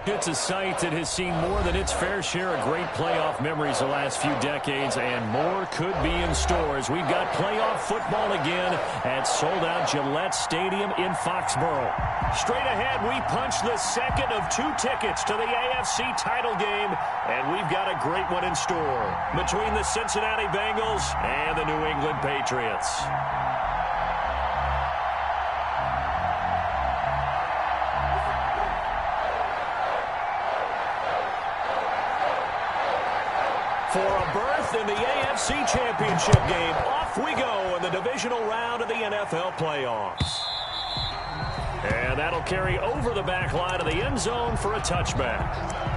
It's a site that has seen more than its fair share of great playoff memories the last few decades, and more could be in store as we've got playoff football again at sold-out Gillette Stadium in Foxborough. Straight ahead, we punch the second of 2 tickets to the AFC title game, and we've got a great one in store between the Cincinnati Bengals and the New England Patriots. For a berth in the AFC Championship game, off we go in the divisional round of the NFL playoffs. And that'll carry over the back line of the end zone for a touchback.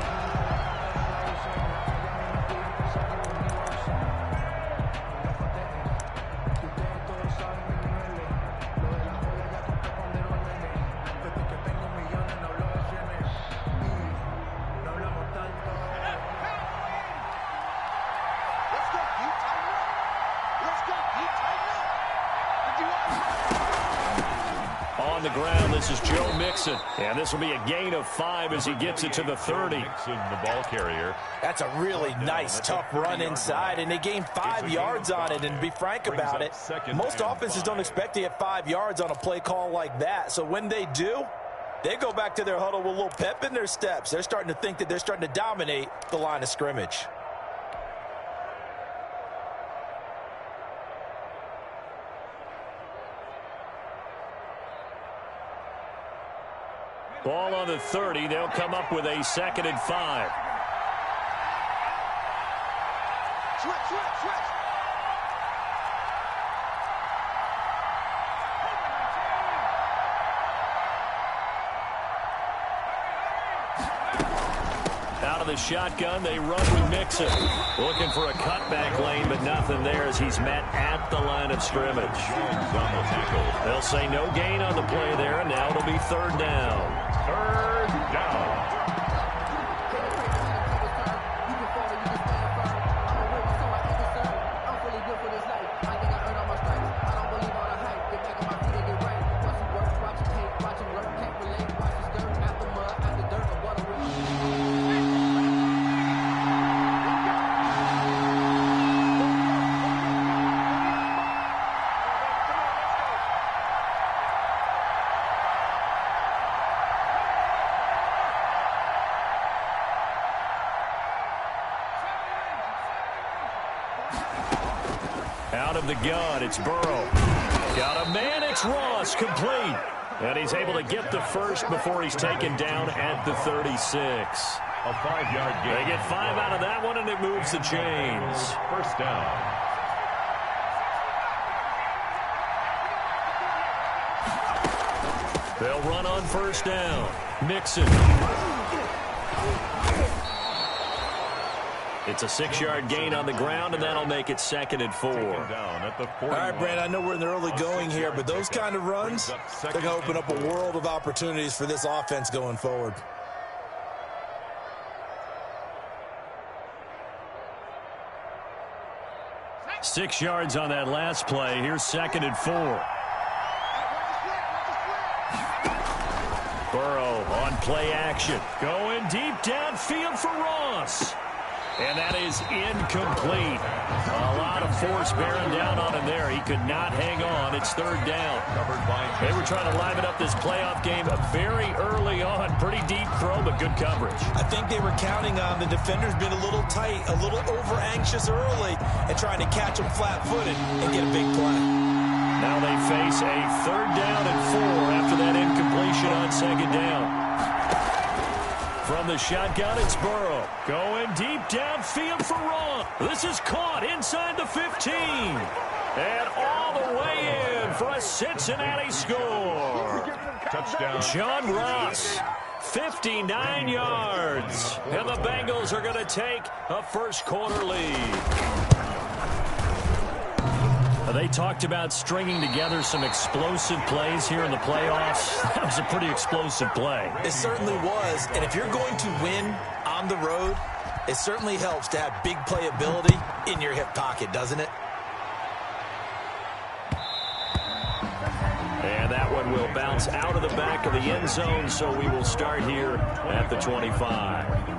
On the ground, this is Joe Mixon. And this will be a gain of 5 as he gets it to the 30. Mixon, the ball carrier. That's a really nice, tough run inside, and they gained 5 yards on it. And to be frank about it, most offenses don't expect to get 5 yards on a play call like that. So when they do, they go back to their huddle with a little pep in their steps. They're starting to think that they're starting to dominate the line of scrimmage. Ball on the 30. They'll come up with a 2nd and 5. Switch. Out of the shotgun, they run with Mixon. Looking for a cutback lane, but nothing there as he's met at the line of scrimmage. They'll say no gain on the play there, and now it'll be 3rd down. 3rd down. Out of the gun, it's Burrow. Got a man, it's Ross, complete. And he's able to get the first before he's taken down at the 36. A 5-yard gain. They get 5 out of that one, and it moves the chains. 1st down. They'll run on 1st down. Mixon. It's a 6-yard gain on the ground, and that'll make it 2nd and 4. Down at the 41. All right, Brad, I know we're in the early going here, but those kind of runs, they're going to open up a world of opportunities for this offense going forward. Six yards on that last play. Here's 2nd and 4. Burrow on play action. Going deep downfield for Ross. And that is incomplete. A lot of force bearing down on him there. He could not hang on. It's 3rd down. They were trying to liven up this playoff game very early on. Pretty deep throw, but good coverage. I think they were counting on the defenders being a little tight, a little over-anxious early, and trying to catch them flat-footed and get a big play. Now they face a 3rd down and 4 after that incompletion on 2nd down. From the shotgun, it's Burrow. Going deep downfield for Ross. This is caught inside the 15. And all the way in for a Cincinnati score. Touchdown. John Ross, 59 yards. And the Bengals are going to take a 1st quarter lead. They talked about stringing together some explosive plays here in the playoffs. That was a pretty explosive play. It certainly was, and if you're going to win on the road, it certainly helps to have big playability in your hip pocket, doesn't it? And that one will will bounce out of the back of the end zone, so we will start here at the 25.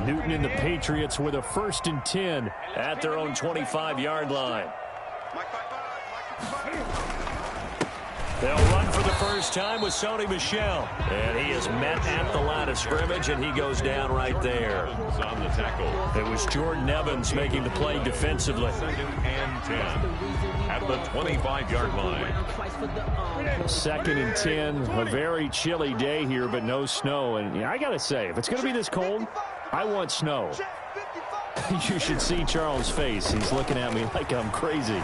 Newton and the Patriots with a 1st and 10 at their own 25-yard line. They'll run for the first time with Sony Michel. And he is met at the line of scrimmage, and he goes down right there. On the tackle. It was Jordan Evans making the play defensively. 2nd and 10 at the 25-yard line. 2nd and 10, a very chilly day here, but no snow. And I got to say, if it's going to be this cold, I want snow. You should see Charles' face. He's looking at me like I'm crazy.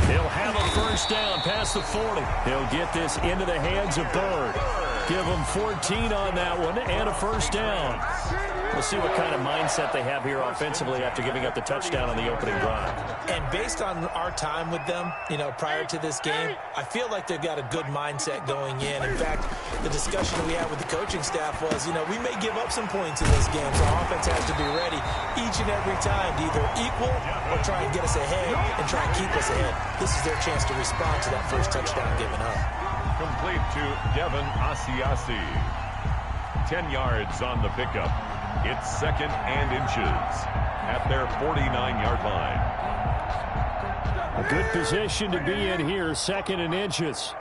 He'll have a first down past the 40. He'll get this into the hands of Bird. Give him 14 on that one and a first down. We'll see what kind of mindset they have here offensively after giving up the touchdown on the opening drive. And based on our time with them, prior to this game, I feel like they've got a good mindset going in. In fact, the discussion we had with the coaching staff was, we may give up some points in this game, so our offense has to be ready each and every time to either equal or try and get us ahead and try and keep us ahead. This is their chance to respond to that first touchdown given up. Complete to Devin Asiasi. 10 yards on the pickup. It's 2nd and inches at their 49-yard line. A good position to be in here, 2nd and inches.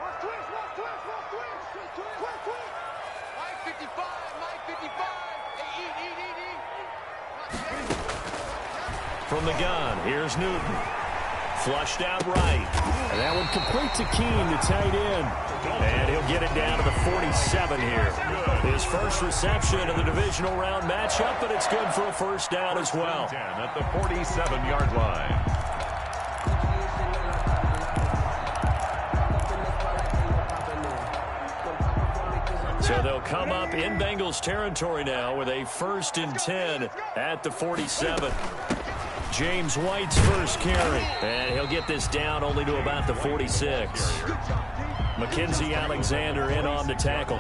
From the gun, here's Newton. Flushed out right. And that one complete to Keene, the tight end. And he'll get it down to the 47 here. His first reception of the divisional round matchup, but it's good for a first down as well. 10 at the 47-yard line. So they'll come up in Bengals territory now with a 1st and 10 at the 47. James White's first carry. And he'll get this down only to about the 46. Mackenzie Alexander in on the tackle.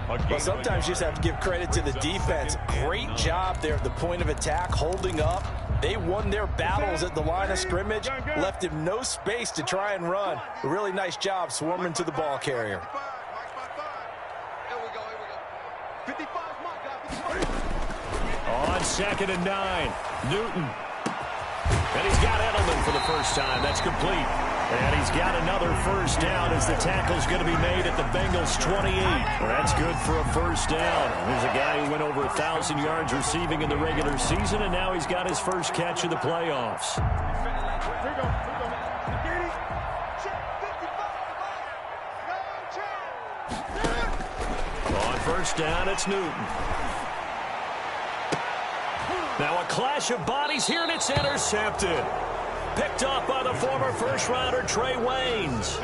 Well, sometimes you just have to give credit to the defense. Great job there at the point of attack, holding up. They won their battles at the line of scrimmage, left him no space to try and run. A really nice job swarming to the ball carrier. On 2nd and 9, Newton. And he's got Edelman for the first time. That's complete. And he's got another first down as the tackle's going to be made at the Bengals 28. Well, that's good for a first down. There's a guy who went over 1,000 yards receiving in the regular season, and now he's got his first catch of the playoffs. On first down, it's Newton. Now a clash of bodies here, and it's intercepted. Picked off by the former first-rounder Trey Waynes.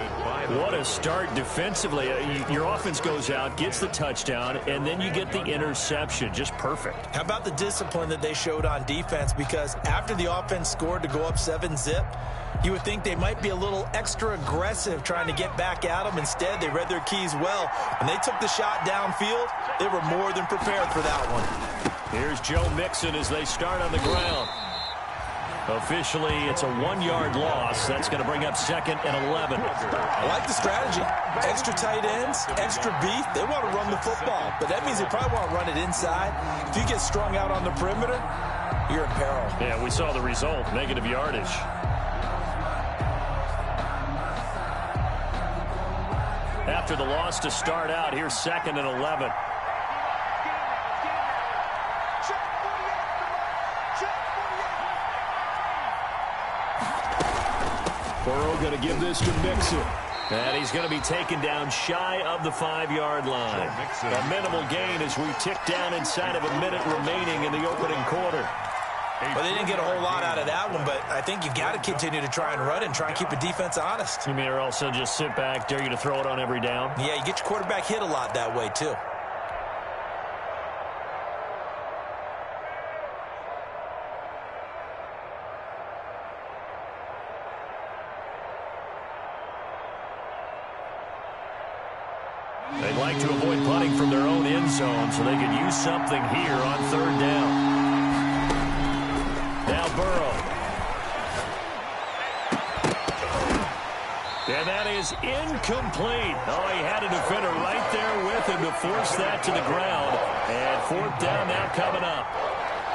What a start defensively. Your offense goes out, gets the touchdown, and then you get the interception. Just perfect. How about the discipline that they showed on defense? Because after the offense scored to go up 7-zip, you would think they might be a little extra aggressive trying to get back at them. Instead, they read their keys well. When they took the shot downfield, they were more than prepared for that one. Here's Joe Mixon as they start on the ground. Officially, it's a 1-yard loss. That's going to bring up 2nd and 11. I like the strategy. Extra tight ends, extra beef. They want to run the football, but that means they probably want to run it inside. If you get strung out on the perimeter, you're in peril. Yeah, we saw the result, negative yardage. After the loss to start out, here's 2nd and 11. Burrow going to give this to Mixon. And he's going to be taken down shy of the 5-yard line. A minimal gain as we tick down inside of a minute remaining in the opening quarter. Well, they didn't get a whole lot out of that one, but I think you got to continue to try and run and try and keep the defense honest. You mean or also just sit back, dare you to throw it on every down? Yeah, you get your quarterback hit a lot that way, too. They'd like like to avoid punting from their own end zone, so they could use something here on third down. Now Burrow. And that is incomplete. Oh, he had a defender right there with him to force that to the ground. And fourth down now coming up.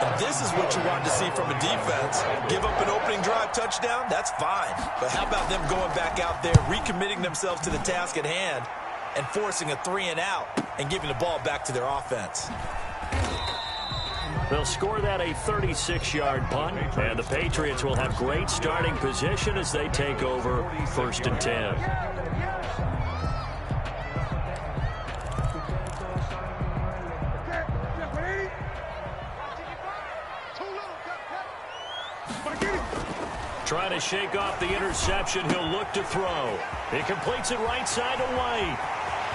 And this is what you want to see from a defense. Give up an opening drive touchdown, that's fine. But how about them going back out there, recommitting themselves to the task at hand, and forcing a 3-and-out and giving the ball back to their offense. They'll score that a 36-yard punt, and the Patriots will have great starting position as they take over 1st and 10. Trying to shake off the interception. He'll look to throw. He completes it right side to White.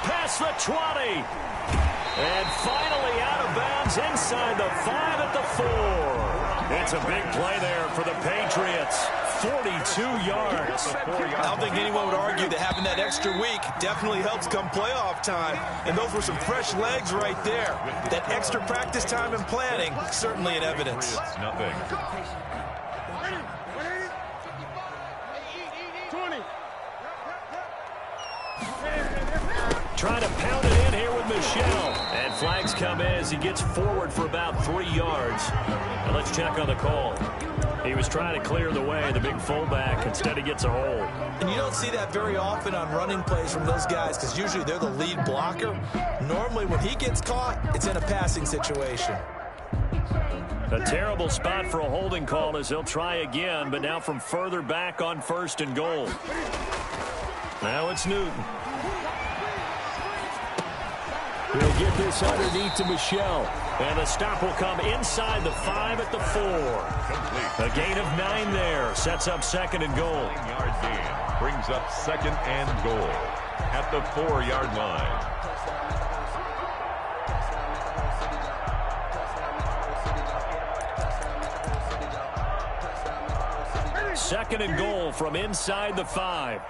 Past the 20. And finally out of bounds inside the 5 at the 4. It's a big play there for the Patriots. 42 yards. I don't think anyone would argue that having that extra week definitely helps come playoff time. And those were some fresh legs right there. That extra practice time and planning, certainly in evidence. It's nothing. Trying to pound it in here with Michel. And flags come in as he gets forward for about 3 yards. Now let's check on the call. He was trying to clear the way, the big fullback. Instead he gets a hold. And you don't see that very often on running plays from those guys because usually they're the lead blocker. Normally when he gets caught, it's in a passing situation. A terrible spot for a holding call as they'll try again, but now from further back on 1st and goal. Now it's Newton. He'll get this underneath to Michel. And the stop will come inside the 5 at the 4. A gain of 9 there. Sets up 2nd and goal. 9-yard gain brings up 2nd and goal at the 4-yard line. Second and goal from inside the 5.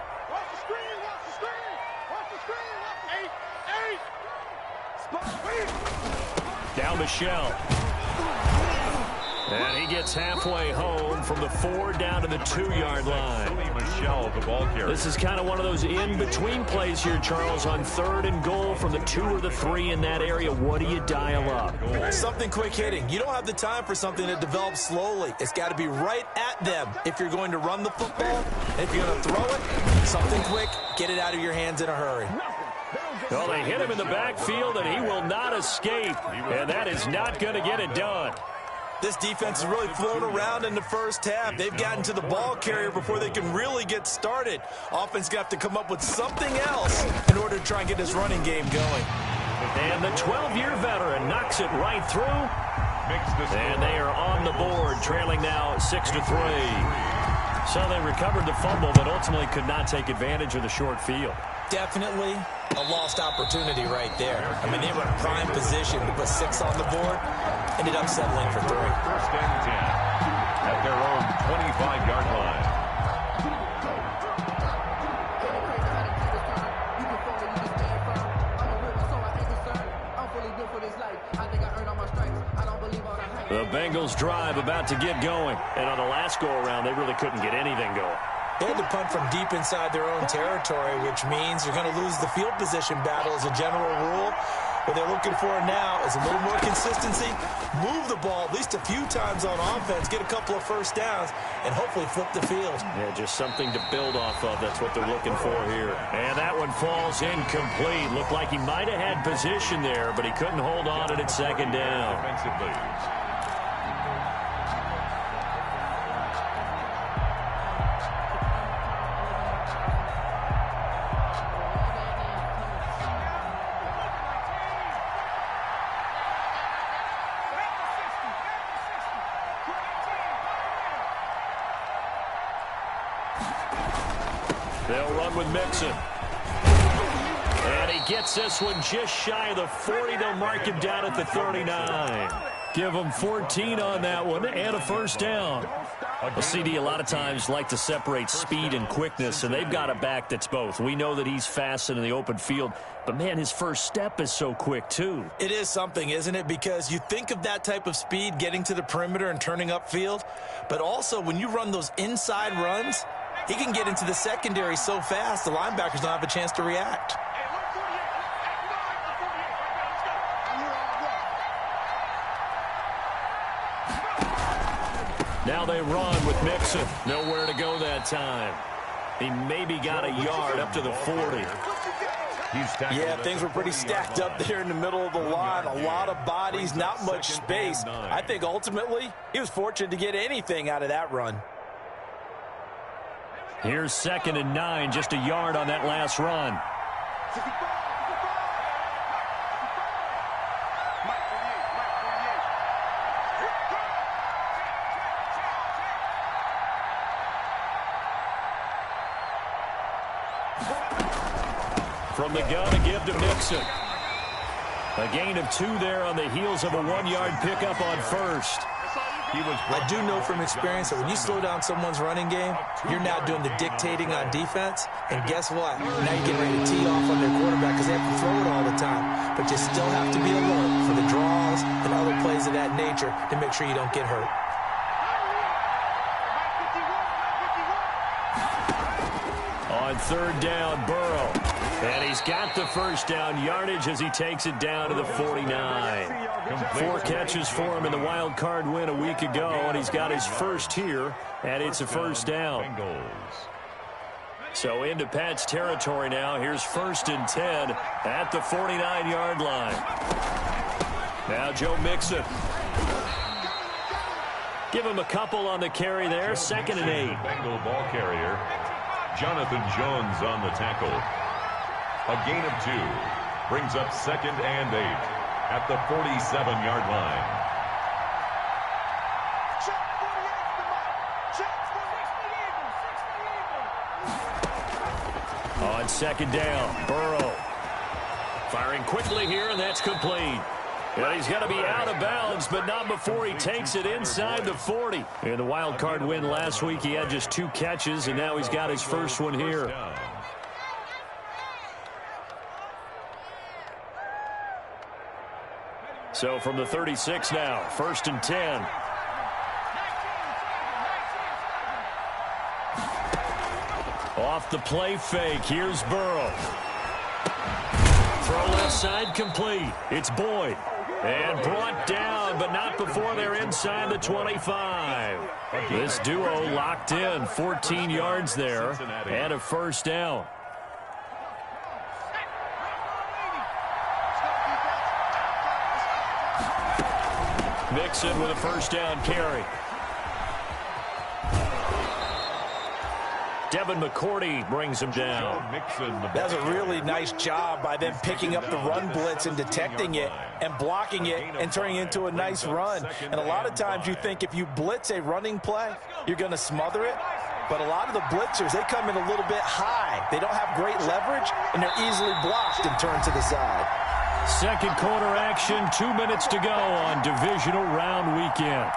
Down Michel. And he gets halfway home from the 4 down to the 2-yard line. Michel, the ball carrier. This is kind of one of those in-between plays here, Charles, on 3rd and goal from the 2 or the 3 in that area. What do you dial up? Something quick hitting. You don't have the time for something that develops slowly. It's got to be right at them if you're going to run the football. And if you're going to throw it, something quick, get it out of your hands in a hurry. Well, they hit him in the backfield, and he will not escape. And that is not going to get it done. This defense has really flown around in the first half. They've gotten to the ball carrier before they can really get started. Offense got to come up with something else in order to try and get this running game going. And the 12-year veteran knocks it right through. And they are on the board, trailing now 6-3. So they recovered the fumble, but ultimately could not take advantage of the short field. Definitely a lost opportunity right there. I mean, they were in prime position to put 6 on the board. Ended up settling for 3. 1st and 10 at their own 25-yard line. The Bengals drive about to get going. And on the last go-around, they really couldn't get anything going. They had to punt from deep inside their own territory, which means you're going to lose the field position battle as a general rule. What they're looking for now is a little more consistency, move the ball at least a few times on offense, get a couple of first downs, and hopefully flip the field. Yeah, just something to build off of. That's what they're looking for here. And that one falls incomplete. Looked like he might have had position there, but he couldn't hold on at 2nd down. Defensively. They'll run with Mixon. And he gets this one just shy of the 40. They'll mark him down at the 39. Give him 14 on that one and a first down. Well, CD, a lot of times like to separate speed and quickness, and they've got a back that's both. We know that he's fast in the open field, but, man, his first step is so quick, too. It is something, isn't it? Because you think of that type of speed getting to the perimeter and turning upfield, but also when you run those inside runs, he can get into the secondary so fast the linebackers don't have a chance to react. Now they run with Mixon. Nowhere to go that time. He maybe got a yard up to the 40. Yeah, things were pretty stacked up there in the middle of the line. A lot of bodies, not much space. I think ultimately he was fortunate to get anything out of that run. Here's 2nd and 9, just a yard on that last run. From the gun, a give to Mixon. A gain of 2 there on the heels of a 1-yard pickup on first. I do know from experience that when you slow down someone's running game, you're now doing the dictating on defense. And guess what? Now you're getting ready to tee off on their quarterback because they have to throw it all the time. But you still have to be alert for the draws and other plays of that nature to make sure you don't get hurt. On 3rd down, Burrow. And he's got the first down yardage as he takes it down to the 49. 4 catches for him in the wild card win a week ago, and he's got his first here, and it's a first down. So into Pat's territory now. Here's 1st and 10 at the 49-yard line. Now Joe Mixon. Give him a couple on the carry there. 2nd and 8. Bengal ball carrier. Jonathan Jones on the tackle. A gain of 2 brings up 2nd and 8 at the 47-yard line. On 2nd down, Burrow. Firing quickly here, and that's complete. And he's going to be out of bounds, but not before he takes it inside the 40. In the wild card win last week, he had just 2 catches, and now he's got his first one here. So from the 36 now, 1st and 10. Off the play fake, here's Burrow. Throw left side complete. It's Boyd. And brought down, but not before they're inside the 25. This duo locked in, 14 yards there, and a first down. Mixon with a first down carry. Devin McCourty brings him down. That's a really nice job by them picking up the run blitz and detecting it and blocking it and turning it into a nice run. And a lot of times you think if you blitz a running play, you're going to smother it. But a lot of the blitzers, they come in a little bit high. They don't have great leverage, and they're easily blocked and turned to the side. Second quarter action, 2 minutes to go on divisional round weekend.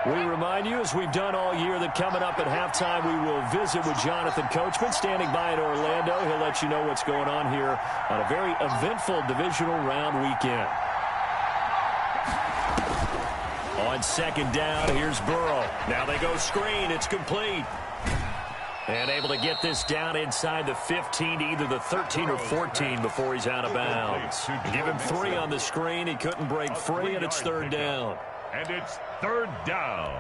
We remind you, as we've done all year, that coming up at halftime, we will visit with Jonathan Coachman, standing by in Orlando. He'll let you know what's going on here on a very eventful divisional round weekend. On 2nd down, here's Burrow. Now they go screen. It's complete. And able to get this down inside the 15, either the 13 or 14 before he's out of bounds. Give him 3 on the screen. He couldn't break free, and it's 3rd down. And it's 3rd down.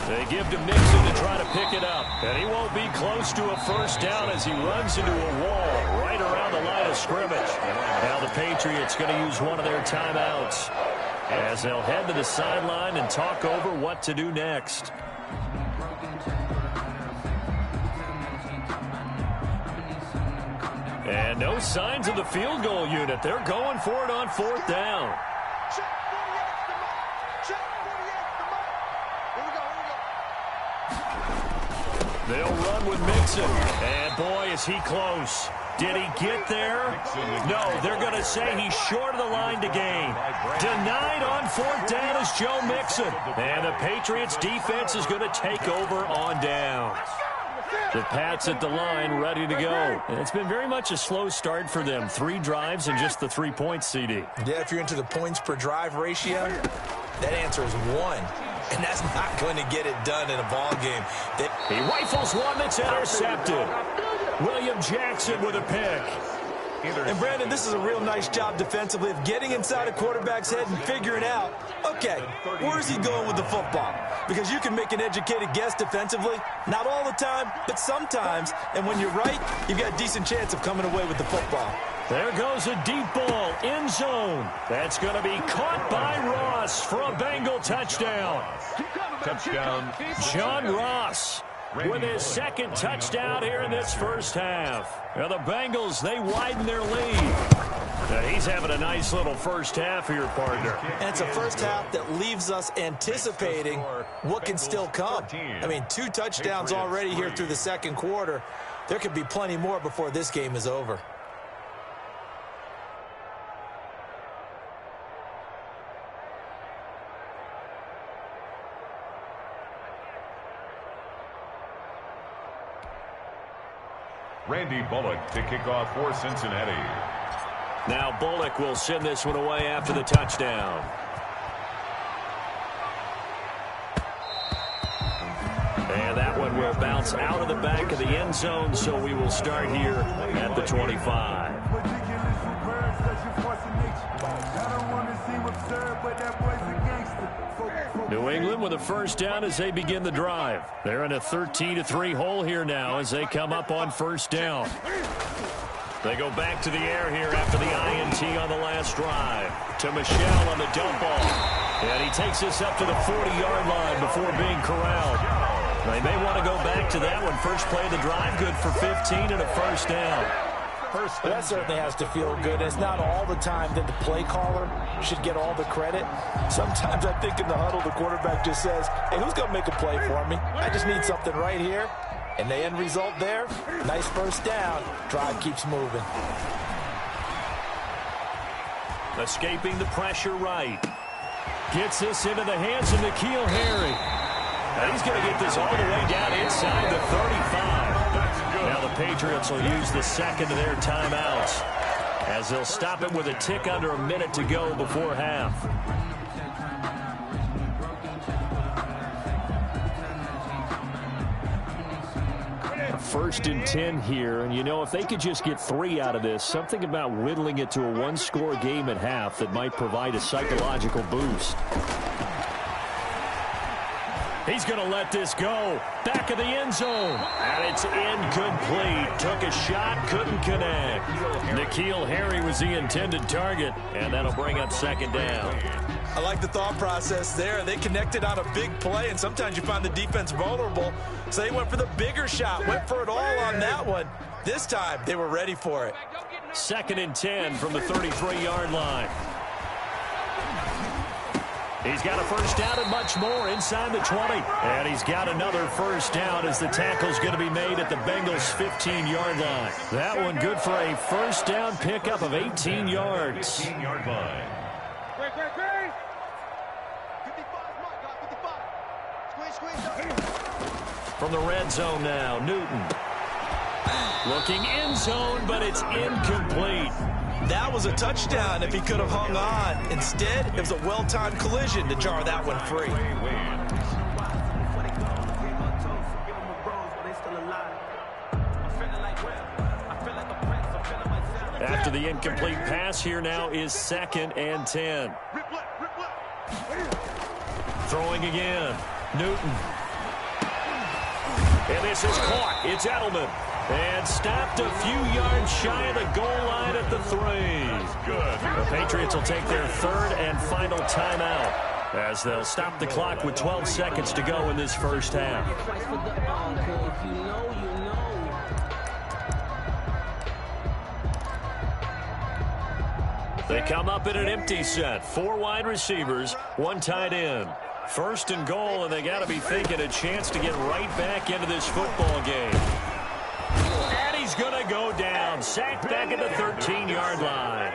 They give to Mixon to try to pick it up. And he won't be close to a first down as he runs into a wall right around the line of scrimmage. Now the Patriots going to use one of their timeouts as they'll head to the sideline and talk over what to do next. And no signs of the field goal unit. They're going for it on 4th down. They'll run with Mixon. And boy, is he close. Did he get there? No, they're going to say he's short of the line to gain. Denied on fourth down is Joe Mixon. And the Patriots defense is going to take over on down. The Pats at the line ready to go. And it's been very much a slow start for them. 3 drives and just the 3 points, CD. Yeah, if you're into the points per drive ratio, that answer is 1. And that's not going to get it done in a ball game. He rifles one that's intercepted. William Jackson with a pick. And, Brandon, this is a real nice job defensively of getting inside a quarterback's head and figuring out, okay, where's he going with the football? Because you can make an educated guess defensively. Not all the time, but sometimes. And when you're right, you've got a decent chance of coming away with the football. There goes a deep ball, end zone. That's going to be caught by Ross for a Bengal touchdown. Touchdown, John Ross with his second touchdown here in this first half. Now the Bengals, they widen their lead. Now he's having a nice little first half here, partner. And it's a first half that leaves us anticipating what can still come. I mean, 2 touchdowns already here through the second quarter. There could be plenty more before this game is over. Randy Bullock to kick off for Cincinnati. Now Bullock will send this one away after the touchdown. And that one will bounce out of the back of the end zone, so we will start here at the 25. New England with a first down as they begin the drive. They're in a 13-3 hole here now as they come up on first down. They go back to the air here after the INT on the last drive. To Michel on the dump ball. And he takes this up to the 40-yard line before being corralled. They may want to go back to that one. First play of the drive, good for 15 and a first down. That certainly has to feel good. It's not all the time that the play caller should get all the credit. Sometimes I think in the huddle, the quarterback just says, hey, who's going to make a play for me? I just need something right here. And the end result there, nice first down. Drive keeps moving. Escaping the pressure right. Gets this into the hands of N'Keal Harry. And he's going to get this all the way down inside the 35. Now the Patriots will use the second of their timeouts as they'll stop it with a tick under a minute to go before half. First and 10 here, and you know, if they could just get 3 out of this, something about whittling it to a one-score game at half that might provide a psychological boost. He's going to let this go. Back of the end zone. And it's incomplete. Took a shot, couldn't connect. N'Keal Harry was the intended target, and that'll bring up second down. I like the thought process there. They connected on a big play, and sometimes you find the defense vulnerable. So they went for the bigger shot, went for it all on that one. This time, they were ready for it. Second and 10 from the 33-yard line. He's got a first down and much more inside the 20. And he's got another first down as the tackle's going to be made at the Bengals' 15-yard line. That one good for a first down pickup of 18 yards. 15-yard line. From the red zone now, Newton. Looking end zone, but it's incomplete. That was a touchdown if he could have hung on. Instead, it was a well-timed collision to jar that one free. After the incomplete pass, here now is second and 10. Throwing again. Newton. And this is caught. It's Edelman. And stopped a few yards shy of the goal line at the 3. Good. The Patriots will take their third and final timeout as they'll stop the clock with 12 seconds to go in this first half. They come up in an empty set. 4 wide receivers, 1 tight end. First and goal, and they got to be thinking a chance to get right back into this football game. And he's going to go down. Sacked back at the 13-yard line.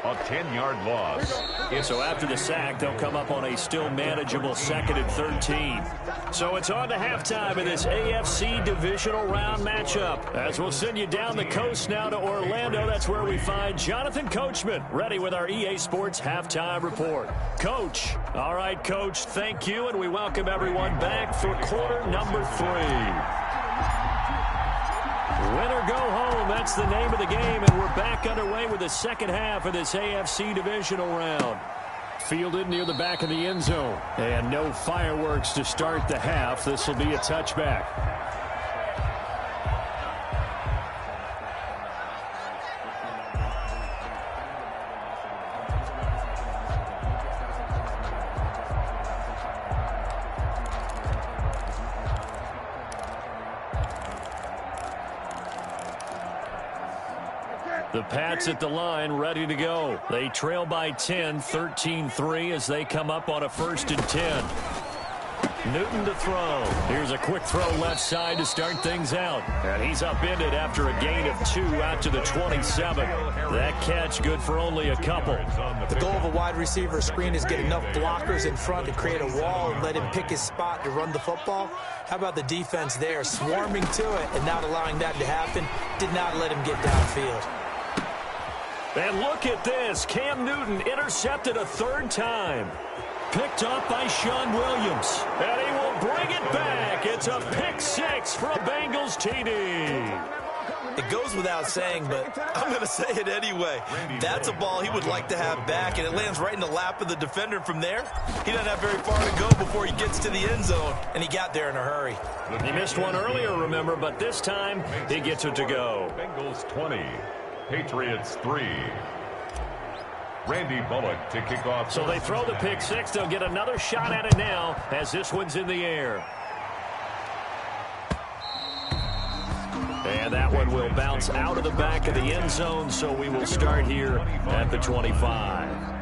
A 10-yard loss. So after the sack, they'll come up on a still manageable 2nd and 13. So it's on to halftime in this AFC divisional round matchup. As we'll send you down the coast now to Orlando, that's where we find Jonathan Coachman, ready with our EA Sports halftime report. Coach. All right, Coach, thank you, and we welcome everyone back for quarter number 3. Win or go home, that's the name of the game, and we're back underway with the second half of this AFC divisional round. Fielded near the back of the end zone, and no fireworks to start the half. This will be a touchback. The Pats at the line, ready to go. They trail by 10, 13-3 as they come up on a 1st and 10. Newton to throw. Here's a quick throw left side to start things out. And he's upended after a gain of 2 out to the 27. That catch good for only a couple. The goal of a wide receiver screen is get enough blockers in front to create a wall and let him pick his spot to run the football. How about the defense there, swarming to it and not allowing that to happen? Did not let him get downfield. And look at this. Cam Newton intercepted a 3rd time. Picked off by Sean Williams. And he will bring it back. It's a pick 6 for a Bengals TD. It goes without saying, but I'm going to say it anyway. That's a ball he would like to have back, and it lands right in the lap of the defender from there. He doesn't have very far to go before he gets to the end zone, and he got there in a hurry. He missed one earlier, remember, but this time he gets it to go. Bengals 20. Patriots 3. Randy Bullock to kick off. So they throw the pick 6. They'll get another shot at it now as this one's in the air. And that one will bounce out of the back of the end zone, so we will start here at the 25.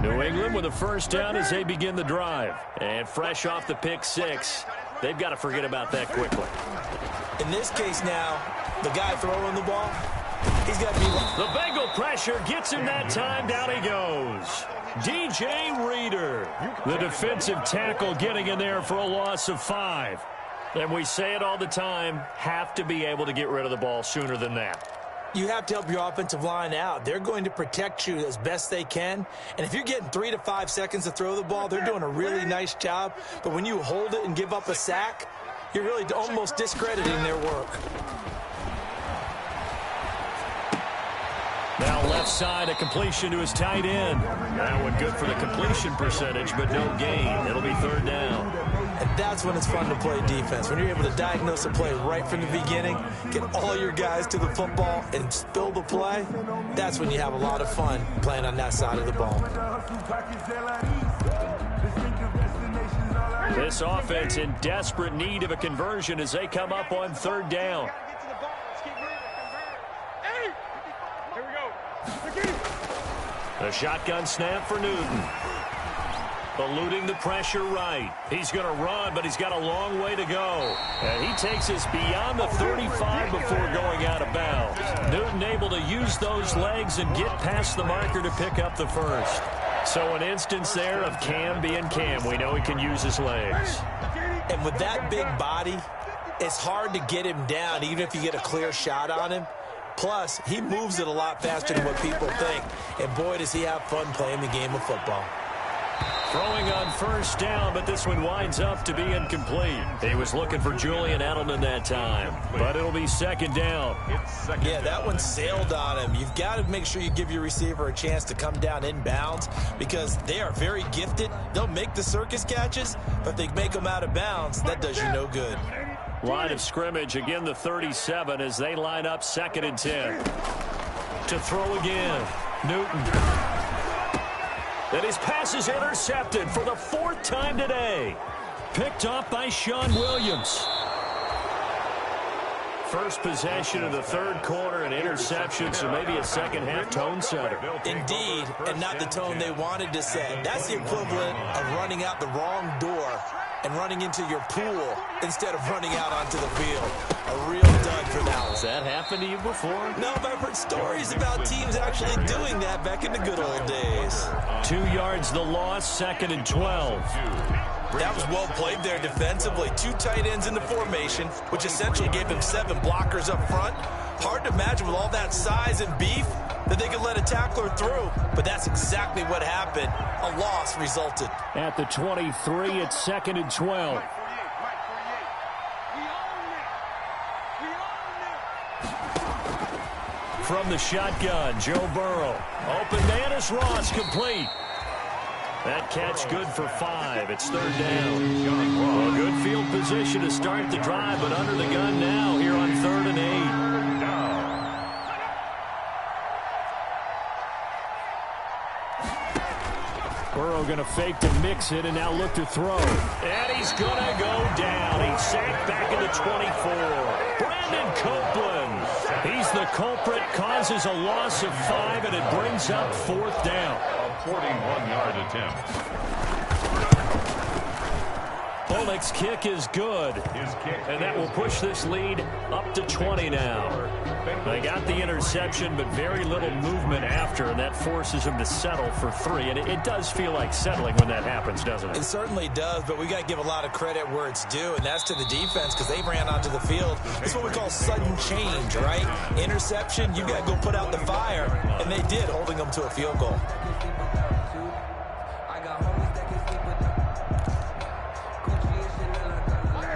New England with a 1st down as they begin the drive. And fresh off the pick 6, they've got to forget about that quickly. In this case now, the guy throwing the ball, he's got to be... The Bengal pressure gets him that time. Down he goes. DJ Reader, the defensive tackle, getting in there for a loss of 5. And we say it all the time, have to be able to get rid of the ball sooner than that. You have to help your offensive line out. They're going to protect you as best they can. And if you're getting 3 to 5 seconds to throw the ball, they're doing a really nice job. But when you hold it and give up a sack, you're really almost discrediting their work. Now left side, a completion to his tight end. That one good for the completion percentage, but no gain. It'll be 3rd down. And that's when it's fun to play defense. When you're able to diagnose a play right from the beginning, get all your guys to the football and spill the play, that's when you have a lot of fun playing on that side of the ball. This offense in desperate need of a conversion as they come up on 3rd down. The shotgun snap for Newton. Eluding the pressure right. He's going to run, but he's got a long way to go. And he takes us beyond the 35 before going out of bounds. Newton able to use those legs and get past the marker to pick up the 1st. So an instance there of Cam being Cam. We know he can use his legs. And with that big body, it's hard to get him down, even if you get a clear shot on him. Plus, he moves it a lot faster than what people think. And boy, does he have fun playing the game of football. Throwing on 1st down, but this one winds up to be incomplete. He was looking for Julian Edelman that time, but it'll be 2nd down. Yeah, that one sailed on him. You've got to make sure you give your receiver a chance to come down inbounds because they are very gifted. They'll make the circus catches, but if they make them out of bounds, that does you no good. Line of scrimmage, again the 37 as they line up 2nd and 10. To throw again, Newton. And his pass is intercepted for the 4th time today. Picked off by Sean Williams. First possession of the 3rd quarter, an interception, so maybe a second-half tone setter. Indeed, and not the tone they wanted to set. That's the equivalent of running out the wrong door and running into your pool instead of running out onto the field. A real dud for that one. Has that happened to you before? No, but I've heard stories about teams actually doing that back in the good old days. 2 yards the loss, 2nd and 12. That was well played there defensively. 2 tight ends in the formation, which essentially gave them 7 blockers up front. Hard to imagine with all that size and beef that they could let a tackler through, but that's exactly what happened. A loss resulted. At the 23, it's 2nd and 12. From the shotgun, Joe Burrow. Open man is Ross, complete. That catch good for 5. It's 3rd down. Well, good field position to start the drive, but under the gun now here on 3rd and 8. Burrow going to fake to mix it and now look to throw. And he's going to go down. He's sacked back at the 24. Brandon Copeland. He's the culprit, causes a loss of 5, and it brings up 4th down. A 41-yard attempt. Bullock's kick is good. And that will push this lead up to 20 now. They got the interception, but very little movement after, and that forces them to settle for 3. And it does feel like settling when that happens, doesn't it? It certainly does, but we got to give a lot of credit where it's due, and that's to the defense because they ran onto the field. It's what we call sudden change, right? Interception, you got to go put out the fire, and they did, holding them to a field goal.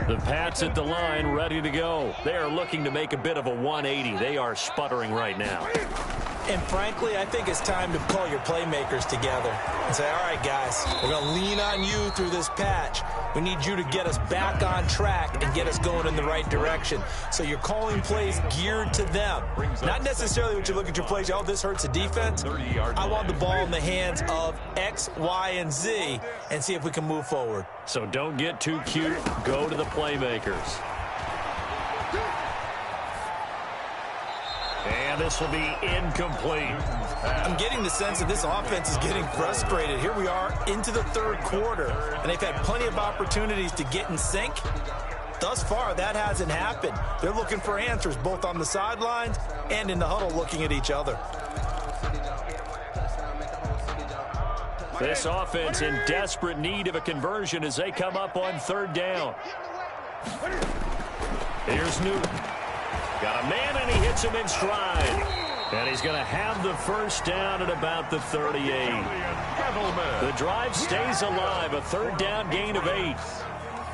The Pats at the line, ready to go. They are looking to make a bit of a 180. They are sputtering right now. And frankly, I think it's time to call your playmakers together and say, all right, guys, we're going to lean on you through this patch. We need you to get us back on track and get us going in the right direction. So you're calling plays geared to them. Not necessarily when you look at your plays, oh, this hurts the defense. I want the ball in the hands of X, Y, and Z and see if we can move forward. So don't get too cute. Go to the playmakers. And this will be incomplete. I'm getting the sense that this offense is getting frustrated. Here we are into the 3rd quarter, and they've had plenty of opportunities to get in sync. Thus far, that hasn't happened. They're looking for answers both on the sidelines and in the huddle looking at each other. This offense in desperate need of a conversion as they come up on 3rd down. Here's Newton. Got a man, and he hits him in stride. And he's going to have the 1st down at about the 38. The drive stays alive, a 3rd down gain of 8.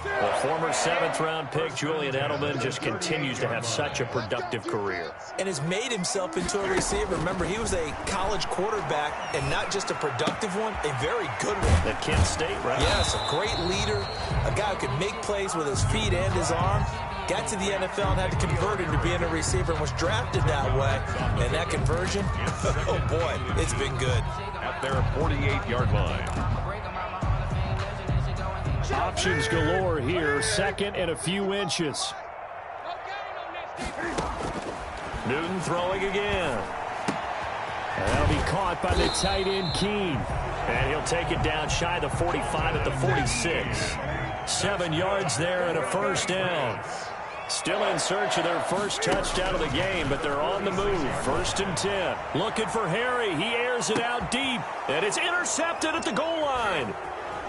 The former 7th-round pick, Julian Edelman, just continues to have such a productive career. And has made himself into a receiver. Remember, he was a college quarterback, and not just a productive one, a very good one. At Kent State, right? Yes, a great leader, a guy who could make plays with his feet and his arm. Got to the NFL and had to convert into being a receiver and was drafted that way. And that conversion, oh boy, it's been good. At their 48-yard line. Options galore here, 2nd and a few inches. Newton throwing again. And that'll be caught by the tight end, Keene. And he'll take it down shy of the 45 at the 46. 7 yards there and a 1st down. Still in search of their 1st touchdown of the game, but they're on the move. 1st and 10. Looking for Harry. He airs it out deep, and it's intercepted at the goal line.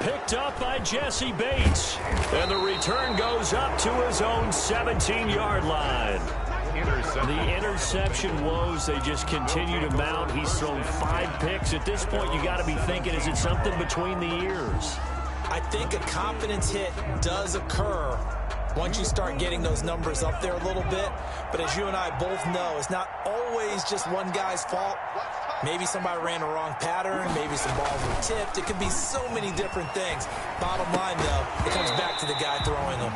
Picked up by Jesse Bates. And the return goes up to his own 17-yard line. The interception woes, they just continue to mount. He's thrown 5 picks. At this point, you got to be thinking, is it something between the ears? I think a confidence hit does occur once you start getting those numbers up there a little bit. But as you and I both know, it's not always just one guy's fault. Maybe somebody ran the wrong pattern. Maybe some balls were tipped. It could be so many different things. Bottom line, though, it comes back to the guy throwing them.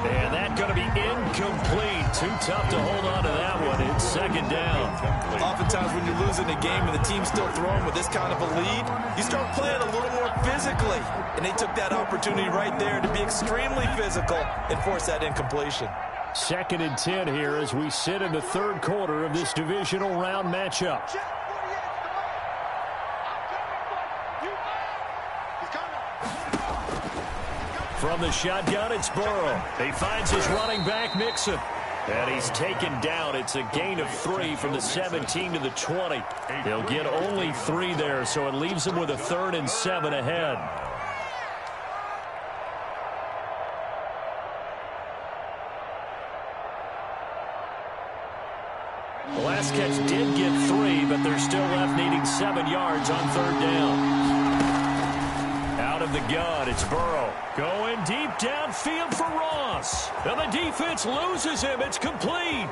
And that's going to be incomplete. Too tough to hold on to that one. It's second down. Oftentimes when you're losing a game and the team's still throwing with this kind of a lead, you start playing a little more physically. And they took that opportunity right there to be extremely physical and force that incompletion. 2nd and 10 here as we sit in the third quarter of this divisional round matchup. From the shotgun, it's Burrow. He finds his running back, Mixon. And he's taken down. It's a gain of 3 from the 17 to the 20. He'll get only 3 there, so it leaves him with a 3rd and 7 ahead. The last catch did get 3, but they're still left needing 7 yards on 3rd down. Out of the gun, it's Burrow. Going deep downfield for Ross. And the defense loses him. It's complete.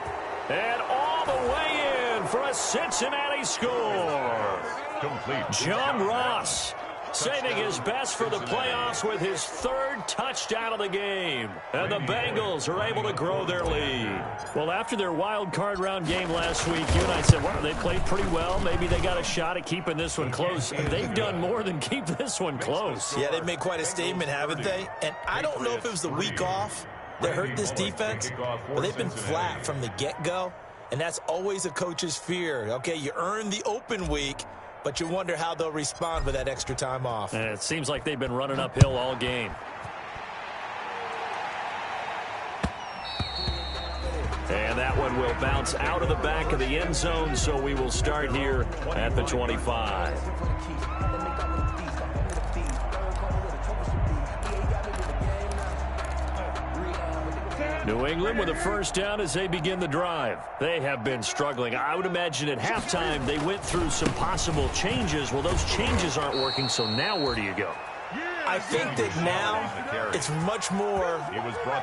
And all the way in for a Cincinnati score. Complete. John Ross saving his best for the playoffs with his 3rd touchdown of the game. And the Bengals are able to grow their lead. Well, after their wild card round game last week, you and I said, well, they played pretty well. Maybe they got a shot at keeping this one close. They've done more than keep this one close. Yeah, they've made quite a statement, haven't they? And I don't know if it was the week off that hurt this defense, but they've been flat from the get-go. And that's always a coach's fear. Okay, you earn the open week, but you wonder how they'll respond with that extra time off. And it seems like they've been running uphill all game. And that one will bounce out of the back of the end zone, so we will start here at the 25. New England with a first down as they begin the drive. They have been struggling. I would imagine at halftime they went through some possible changes. Well, those changes aren't working, so now where do you go? I think that now it's much more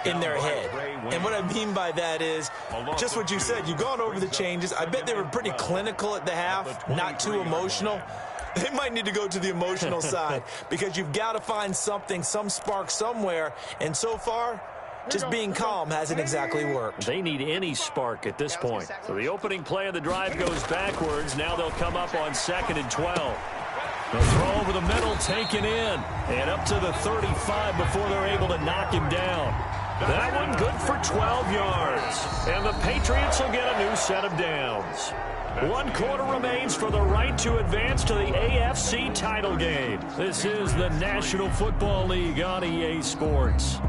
in their head. And what I mean by that is just what you said. You've gone over the changes. I bet they were pretty clinical at the half, not too emotional. They might need to go to the emotional side because you've got to find something, some spark somewhere. And so far, just being calm hasn't exactly worked. They need any spark at this point. So the opening play of the drive goes backwards. Now they'll come up on 2nd and 12. The throw over the middle taken in. And up to the 35 before they're able to knock him down. That one good for 12 yards. And the Patriots will get a new set of downs. 1 quarter remains for the right to advance to the AFC title game. This is the National Football League on EA Sports.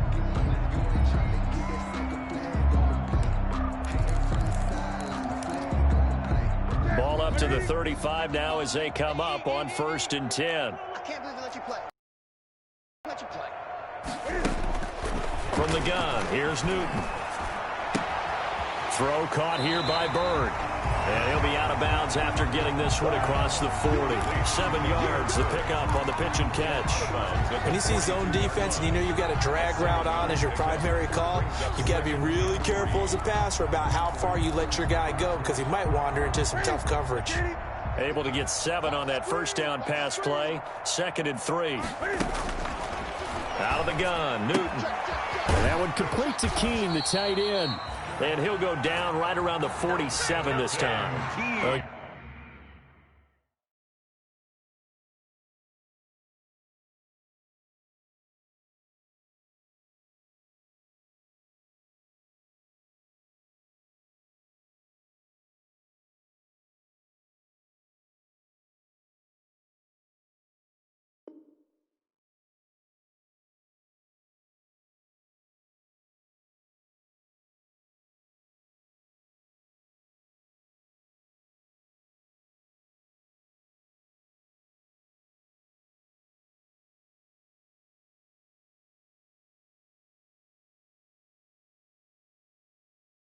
Ball up to the 35 now as they come up on 1st and 10. I can't believe they let you play. Let you play. From the gun, here's Newton. Throw caught here by Bird. And he'll be out of bounds after getting this one across the 40. 7 yards, the pickup on the pitch and catch. When you see zone defense and you know you've got a drag route on as your primary call, you've got to be really careful as a passer about how far you let your guy go because he might wander into some tough coverage. Able to get 7 on that first down pass play. 2nd and 3. Out of the gun, Newton. And that one complete to Keene, the tight end. And he'll go down right around the 47 this time.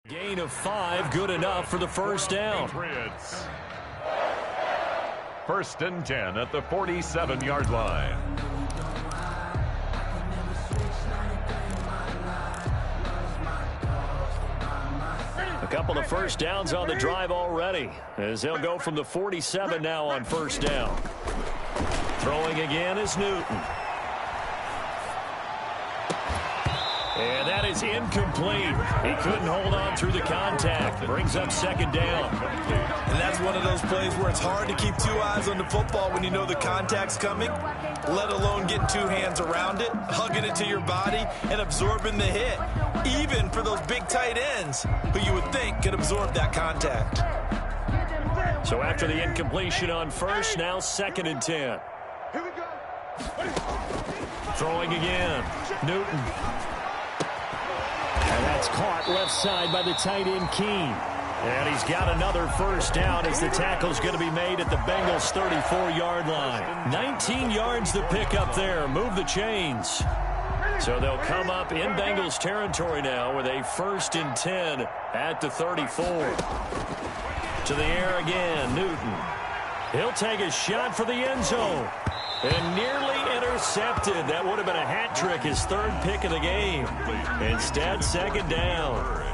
Gain of 5, good enough for the first down. 1st and 10 at the 47-yard line. couple of first downs on the drive already, as they'll go from the 47 now on first down. Throwing again is Newton. And that is incomplete. He couldn't hold on through the contact. Brings up second down. And that's one of those plays where it's hard to keep two eyes on the football when you know the contact's coming, let alone getting two hands around it, hugging it to your body, and absorbing the hit, even for those big tight ends who you would think could absorb that contact. So after the incompletion on first, now 2nd and 10. Here we go. Throwing again. Newton. And that's caught left side by the tight end, Keene. And he's got another first down as the tackle's going to be made at the Bengals' 34-yard line. 19 yards to pick up there. Move the chains. So they'll come up in Bengals territory now with a 1st and 10 at the 34. To the air again, Newton. He'll take a shot for the end zone. And nearly intercepted. That would have been a hat trick, his 3rd pick of the game. Instead, 2nd down.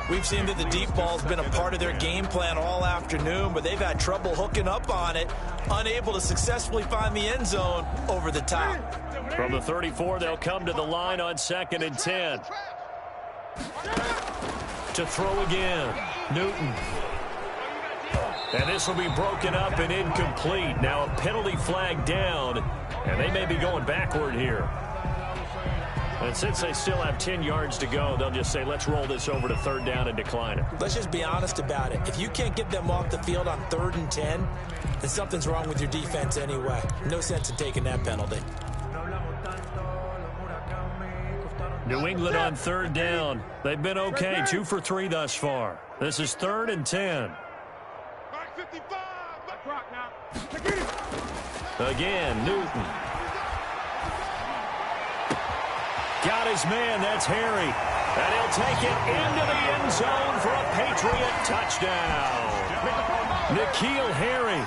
We've seen that the deep ball's been a part of their game plan all afternoon, but they've had trouble hooking up on it, unable to successfully find the end zone over the top. From the 34, they'll come to the line on 2nd and 10. To throw again, Newton. And this will be broken up and incomplete. Now a penalty flag down, and they may be going backward here. And since they still have 10 yards to go, they'll just say, let's roll this over to 3rd down and decline it. Let's just be honest about it. If you can't get them off the field on 3rd and 10, then something's wrong with your defense anyway. No sense in taking that penalty. New England on 3rd down. They've been okay, 2 for 3 thus far. This is 3rd and 10. Again, Newton. Got his man, that's Harry. And he'll take it into the end zone for a Patriot touchdown. N'Keal Harry,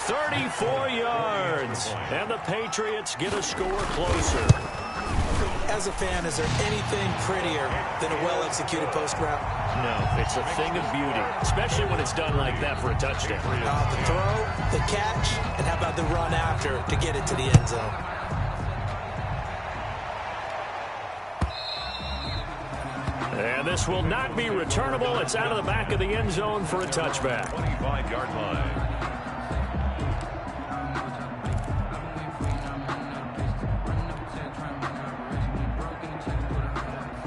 34 yards. And the Patriots get a score closer. As a fan, is there anything prettier than a well-executed post route? No, it's a thing of beauty, especially when it's done like that for a touchdown. The throw, the catch, and how about the run after to get it to the end zone? And this will not be returnable. It's out of the back of the end zone for a touchback. 25-yard line.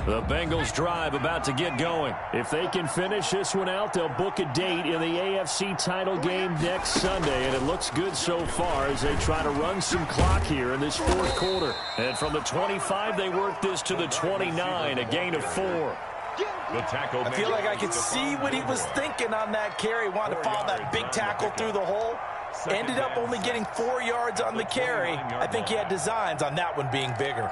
The Bengals drive about to get going. If they can finish this one out, they'll book a date in the AFC title game next Sunday, and it looks good so far as they try to run some clock here in this 4th quarter. And from the 25, they work this to the 29, a gain of 4. I feel like I could see what he was thinking on that carry. Wanted to follow that big tackle through the hole. Ended up only getting 4 yards on the carry. I think he had designs on that one being bigger.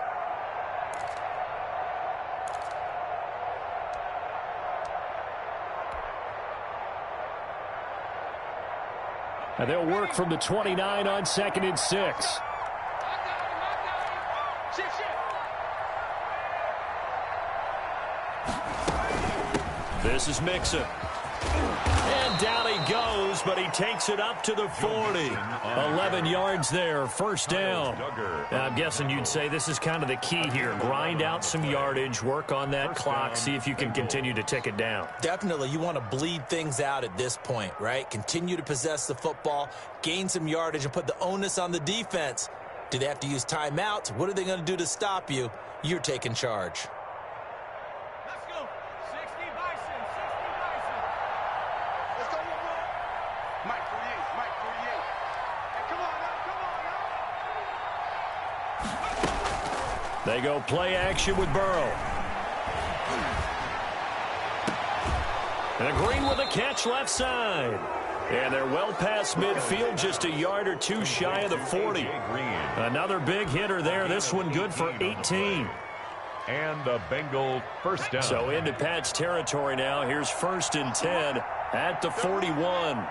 And they'll work from the 29 on 2nd and 6. This is Mixon. And down he goes, but he takes it up to the 40. 11 yards there, first down. Now, I'm guessing you'd say this is kind of the key here. Grind out some yardage, work on that clock, see if you can continue to tick it down. Definitely, you want to bleed things out at this point, right? Continue to possess the football, gain some yardage, and put the onus on the defense. Do they have to use timeouts? What are they going to do to stop you? You're taking charge. They go play action with Burrow. And Green with a catch left side. And they're well past midfield, just a yard or two shy of the 40. Another big hitter there. This one good for 18. And the Bengal first down. So into Pat's territory now. Here's 1st and 10 at the 41.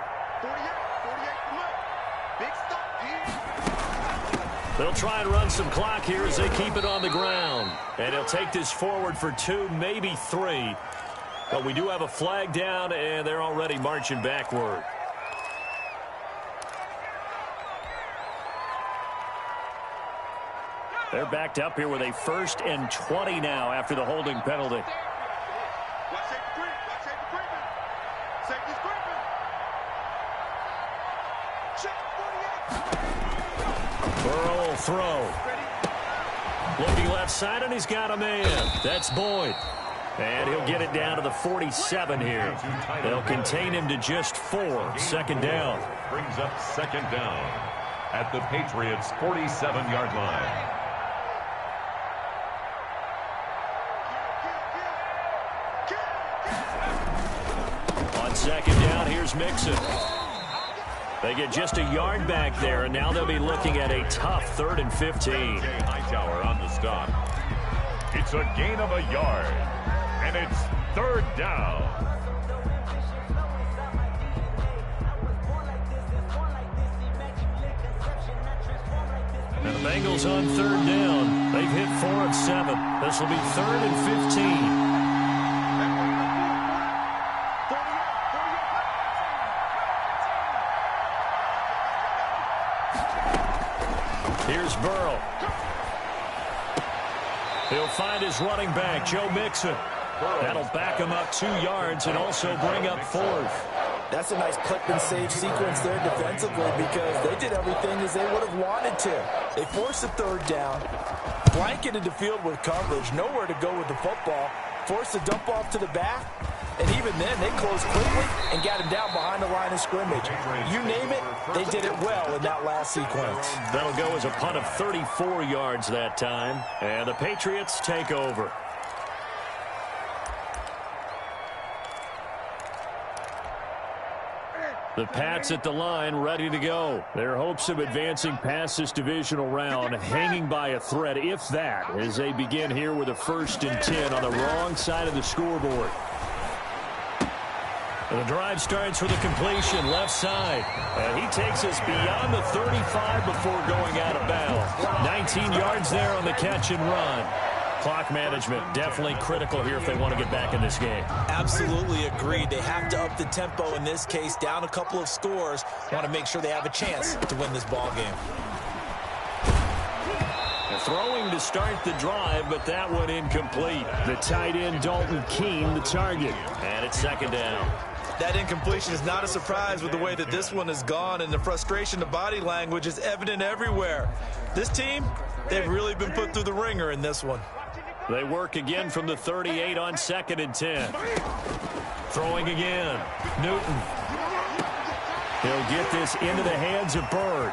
They'll try and run some clock here as they keep it on the ground. And he'll take this forward for 2, maybe 3. But we do have a flag down, and they're already marching backward. They're backed up here with a 1st and 20 now after the holding penalty. Watch safety Freeman. Safety's Freeman. Check 48. Burrow will throw. Looking left side, and he's got a man. That's Boyd. And he'll get it down to the 47 here. They'll contain him to just 4. 2nd down. Brings up 2nd down at the Patriots' 47-yard line. On 2nd down, here's Mixon. They get just a yard back there, and now they'll be looking at a tough 3rd and 15. Hightower on the stop. It's a gain of a yard, and it's 3rd down. And the Bengals on 3rd down. They've hit 4 of 7. This will be 3rd and 15. Here's Burrow. He'll find his running back, Joe Mixon. That'll back him up 2 yards and also bring up 4th. That's a nice clip and save sequence there defensively because they did everything as they would have wanted to. They forced a 3rd down, blanketed the field with coverage, nowhere to go with the football, forced a dump off to the back, and even then they closed quickly and got him down behind the line of scrimmage. You name it, they did it well in that last sequence. That'll go as a punt of 34 yards that time, and the Patriots take over. The Pats at the line, ready to go. Their hopes of advancing past this divisional round hanging by a thread, if that, as they begin here with a 1st and 10 on the wrong side of the scoreboard. And the drive starts with a completion, left side. And he takes us beyond the 35 before going out of bounds. 19 yards there on the catch and run. Clock management definitely critical here if they want to get back in this game. Absolutely agreed. They have to up the tempo in this case, down a couple of scores. Want to make sure they have a chance to win this ball game. Throwing to start the drive, but that one incomplete. The tight end, Dalton Keene, the target. And it's 2nd down. That incompletion is not a surprise with the way that this one has gone, and the frustration, the body language is evident everywhere. This team, they've really been put through the ringer in this one. They work again from the 38 on 2nd and 10. Throwing again. Newton. He'll get this into the hands of Bird.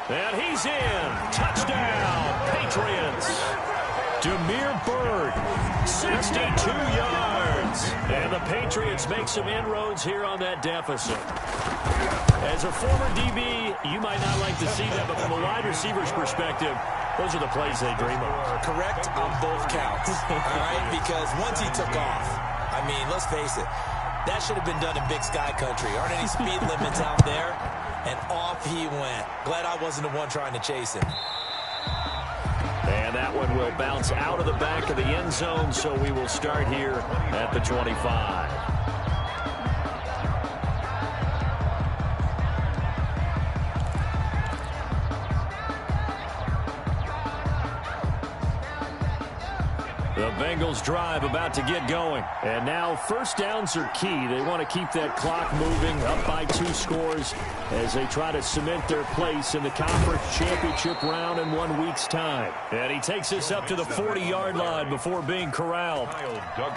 And he's in. Touchdown, Patriots. Demir Bird, 62 yards. And the Patriots make some inroads here on that deficit. As a former DB, you might not like to see that, but from a wide receiver's perspective, those are the plays they dream of. Correct on both counts, all right? Because once he took off, I mean, let's face it, that should have been done in Big Sky Country. Aren't any speed limits out there? And off he went. Glad I wasn't the one trying to chase him. And that one will bounce out of the back of the end zone, so we will start here at the 25. The Bengals drive about to get going. And now 1st downs are key. They want to keep that clock moving, up by 2 scores as they try to cement their place in the conference championship round in 1 week's time. And he takes us up to the 40-yard line before being corralled.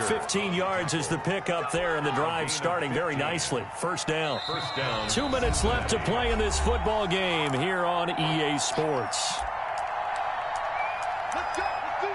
15 yards is the pickup there, and the drive starting very nicely. 1st down. 2 minutes left to play in this football game here on EA Sports. Let's go. Let's do it.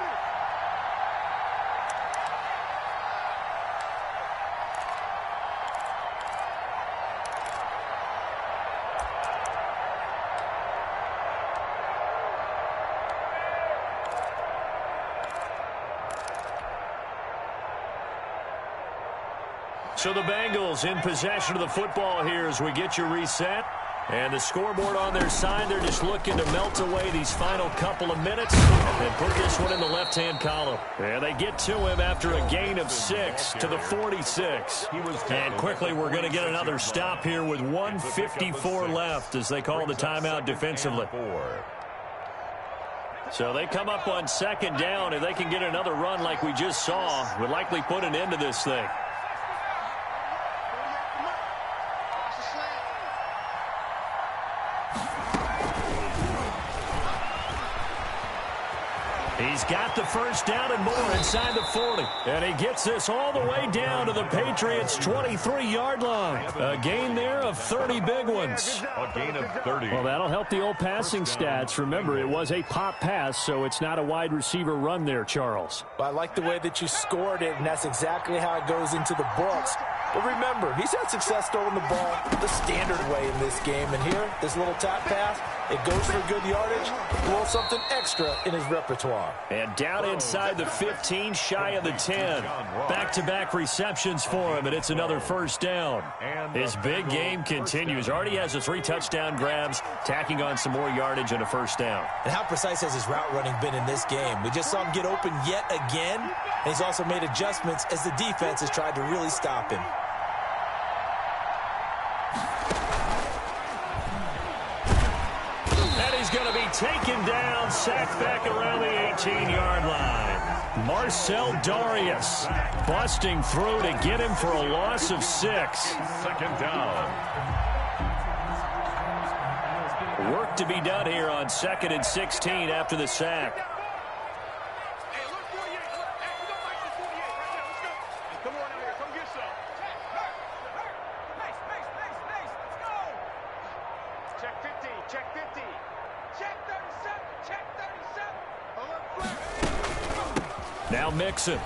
So the Bengals in possession of the football here as we get you reset. And the scoreboard on their side, they're just looking to melt away these final couple of minutes and put this one in the left-hand column. And they get to him after a gain of 6 to the 46. And quickly we're going to get another stop here with 1:54 left as they call the timeout defensively. So they come up on second down. If they can get another run like we just saw, would likely put an end to this thing. He's got the first down and more inside the 40. And he gets this all the way down to the Patriots' 23-yard line. A gain there of 30 big ones. A gain of 30. Well, that'll help the old passing stats. Remember, it was a pop pass, so it's not a wide receiver run there, Charles. Well, I like the way that you scored it, and that's exactly how it goes into the books. But remember, he's had success throwing the ball the standard way in this game. And here, this little tap pass, it goes for good yardage, a little something extra in his repertoire. And down inside the 15, shy of the 10. Back-to-back receptions for him, and it's another first down. His big game continues. Already has the 3 touchdown grabs, tacking on some more yardage and a first down. And how precise has his route running been in this game? We just saw him get open yet again, and he's also made adjustments as the defense has tried to really stop him. Going to be taken down, sacked back around the 18-yard line. Marcel Darius busting through to get him for a loss of 6. Second down. Work to be done here on 2nd and 16 after the sack. Hey, look, 48. Look, hey, you don't like this 48 right now. Let's go. Come on out here. Come get some. Pace. Let's go. Check 50. Check 50. Check 37. Check 37. Now Mixon.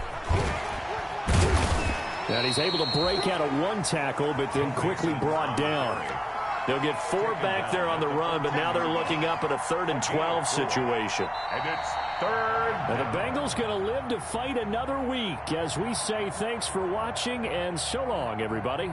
And he's able to break out of 1 tackle, but then quickly brought down. They'll get 4 back there on the run, but now they're looking up at a 3rd and 12 situation. And it's 3rd. And the Bengals going to live to fight another week as we say thanks for watching and so long, everybody.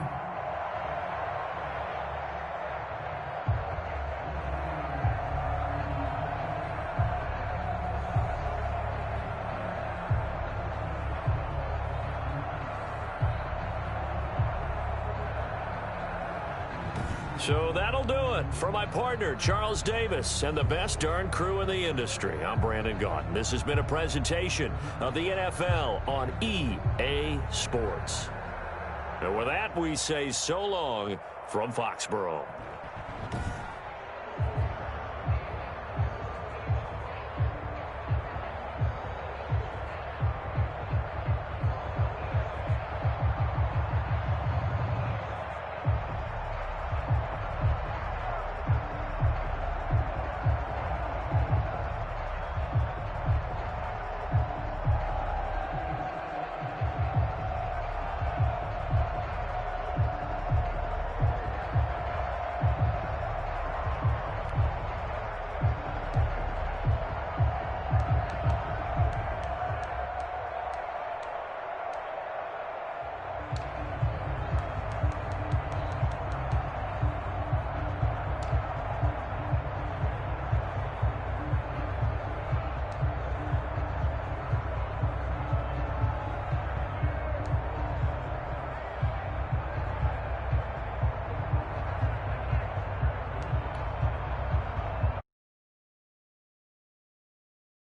So that'll do it for my partner, Charles Davis, and the best darn crew in the industry. I'm Brandon Gaudin. This has been a presentation of the NFL on EA Sports. And with that, we say so long from Foxborough.